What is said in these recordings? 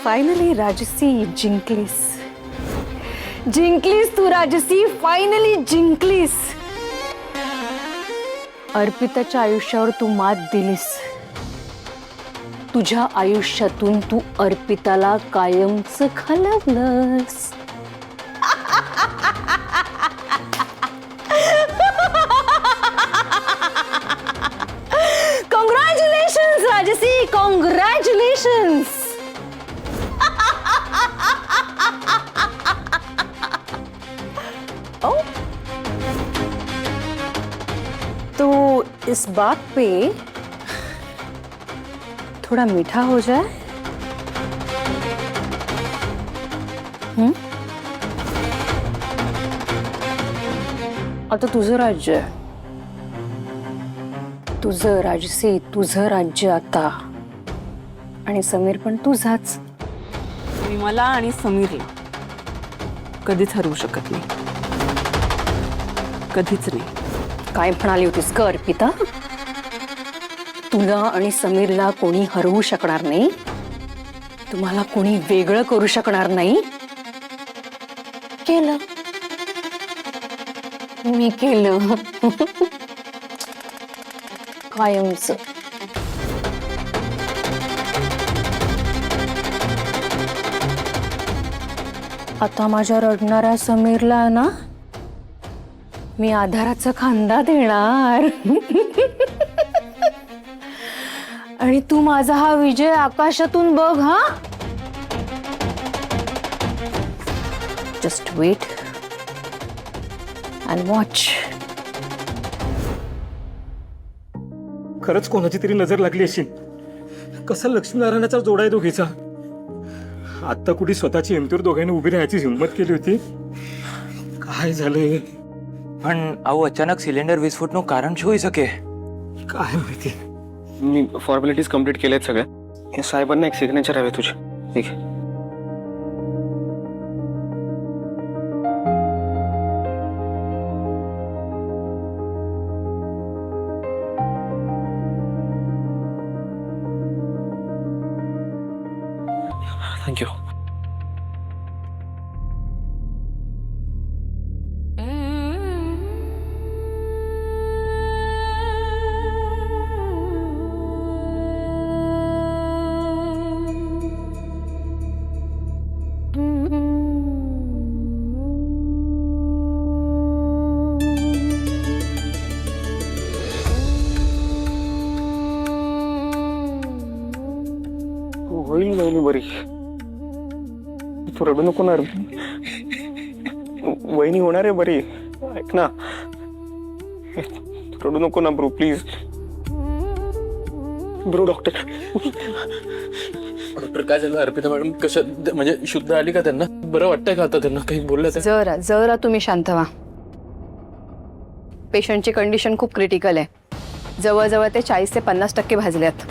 Finally राजसी जिंकलीस, जिंकलीस तू राजसी, finally जिंकलीस. अर्पिताच्या आयुष्यावर तू मात दिलीस. तुझ्या आयुष्यातून तू अर्पिताला कायमच घालवलंस. कॉंग्रॅच्युलेशन्स राजसी, कॉंग्रॅच्युलेशन्स. तो इस बात पे थोड़ा मीठा हो जाए. आता तुझं राज्य आहे, तुझं राजसी, तुझं राज्य आता. आणि समीर पण तुझाच. मी मला आणि समीरला कधीच हरवू शकत नाही, कधीच नाही. काय म्हणाली होतीस ग अर्पिता? तुला आणि समीरला कोणी हरवू शकणार नाही, तुम्हाला कोणी वेगळं करू शकणार नाही. केलं, मी केलं. कायमच. आता माझ्या रडणाऱ्या समीरला ना मी आधाराचा खांदा देणार. आणि तू माझा हा विजय आकाशातून बघ. हा, जस्ट वेट अँड वॉच. खरंच कोणाची तरी नजर लागली अशी. कसा लक्ष्मीनारायणाचा जोडा आहे दोघीचा. आता कुठे स्वतःची हिमतीवर दोघांनी उभी राहायची हिंमत केली होती. काय झालंय? पण अहो अचानक सिलेंडर विस्फोटનું कारण શું હોઈ શકે? काय माहिती. मी फॉर्मॅलिटीज कंप्लीट केल्यात सगळ्या. हे साहेबांना एक सिग्नेचर हवे तुझे. ठीक आहे. थँक्यू. होईल वहिनी बरी. तू रडू नको ना. वहिनी होणार आहे बरी. ऐक ना, रडू नको ना bro please. Bro doctor. Doctor काय झालं? अर्पिता मॅडम कसं म्हणजे शुद्ध आली का? त्यांना बरं वाटतंय का आता? त्यांना काही बोललं? जरा जरा तुम्ही शांत व्हा. पेशंटची कंडिशन खूप क्रिटिकल आहे. जवळजवळ ते 40 ते 50% भाजल्यात.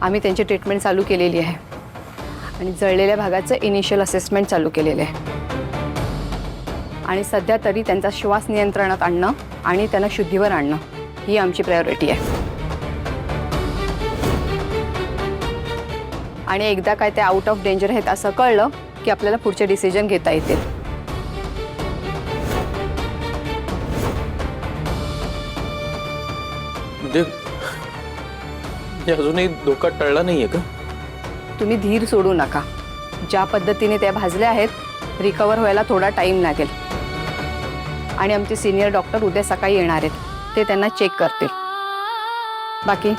आम्ही त्यांची ट्रीटमेंट चालू केलेली आहे आणि जळलेल्या भागाचं इनिशियल असेसमेंट चालू केलेलं आहे. आणि सध्या तरी त्यांचा श्वास नियंत्रणात आणणं आणि त्यांना शुद्धीवर आणणं ही आमची प्रायोरिटी आहे. आणि एकदा काय ते आउट ऑफ डेंजर आहेत असं कळलं की आपल्याला पुढचे डिसिजन घेता येतील. म्हणजे अजूनही धोका टळला नाहीये का? तुम्ही धीर सोडू नका. ज्या पद्धतीने त्या भाजल्या आहेत रिकवर व्हायला थोडा टाइम लागेल. आणि आमचे सिनियर डॉक्टर उद्या सकाळी येणार आहेत. ते त्यांना चेक करतील. बाकी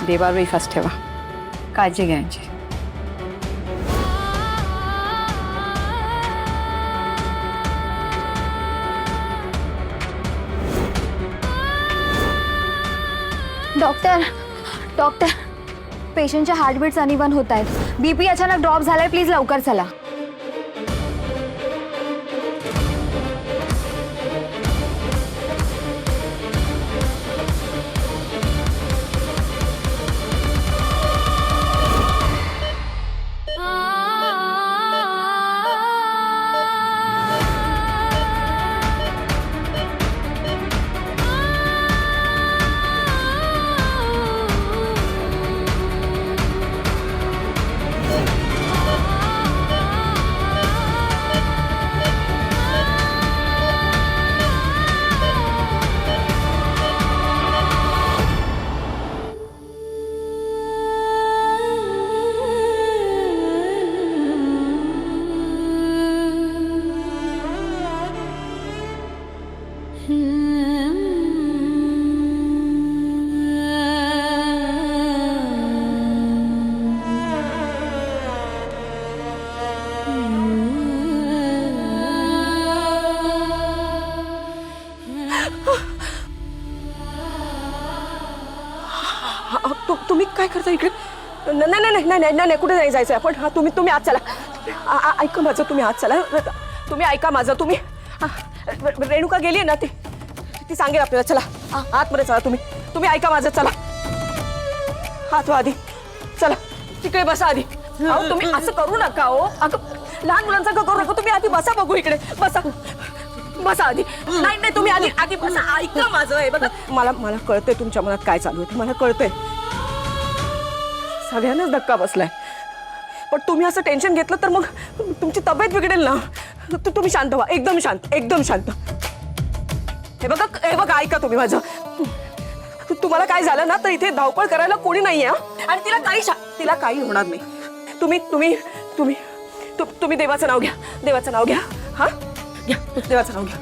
देवावर विश्वास ठेवा. काळजी घ्यायची. डॉक्टर डॉक्टर पेशंटचे हार्टबीट्स अनइवन होत आहेत. बीपी अचानक ड्रॉप झालाय. प्लीज लवकर चला. तुम्ही काय करता इकडे? नाही नाही नाही नाही नाही कुठे नाही जायचं आपण. हा तुम्ही आत चला. ऐका माझं, तुम्ही आत चला. तुम्ही ऐका माझं. तुम्ही रेणुका गेली ना, ती सांगेल आपल्याला. चला आतमध्ये चला. तुम्ही ऐका माझं. चला हात आधी. चला तिकडे बसा आधी. अहो तुम्ही असं करू नका हो. अगं लहान मुलांसारखं करू नका. तुम्ही आधी बसा, बघू इकडे. बसा आधी. नाही तुम्ही आधी बसा. ऐका माझं. हे बघा, मला कळतंय तुमच्या मनात काय चालू आहे. मला कळतंय. सगळ्यांनाच धक्का बसलाय. पण तुम्ही असं टेन्शन घेतलं तर मग तुमची तब्येत बिघडेल ना. तुम्ही शांत व्हा. एकदम शांत. हे बघा ऐका तुम्ही माझं. तुम्हाला काय झालं ना तर इथे धावपळ करायला कोणी नाही आहे. आणि तिला काही होणार नाही. तुम्ही देवाचं नाव घ्या. हा घ्या देवाचं नाव घ्या.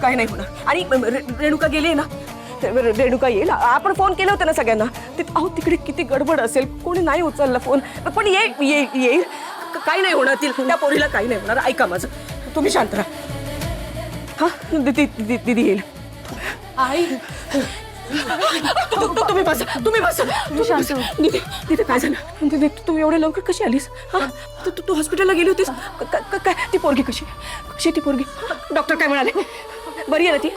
काही नाही होणार. आणि रेणुका गेली ना, रेणुका येईल. आपण फोन केले होते ना सगळ्यांना. अहो तिकडे किती गडबड असेल, कोणी नाही उचलला फोन. पण येईल. काही नाही होणार. त्या पोरीला काही नाही होणार. ऐका माझं. तुम्ही शांत राहा. हा दीदी येईल. आई तुम्ही बसा. दीदी काय झालं? दीदी तू एवढ्या लवकर कशी आलीस? हा तू हॉस्पिटलला गेली होतीस? काय ती पोरगी कशी ती पोरगी? डॉक्टर काय म्हणाले? बरी आहे ना ती?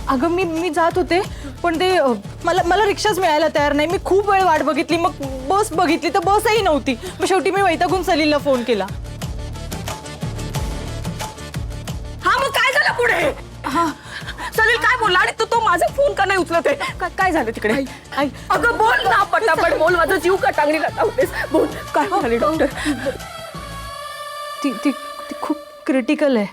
अगं मी जात होते, पण ते मला रिक्षाच मिळायला तयार नाही. मी खूप वेळ वाट बघितली. मग बस बघितली तर बसही नव्हती. मग शेवटी मी वैतागून सलीलला फोन केला. हा मग काय झालं पुढे? हा सलील काय बोलला? आणि तू माझा फोन का नाही उचलत आहे? काय झालं तिकडे? अगं बोल ना पटापट बोल. माझा जीव का टांगणीला लावतेस? बोल काय झाले? डॉक्टर ती खूप क्रिटिकल आहे.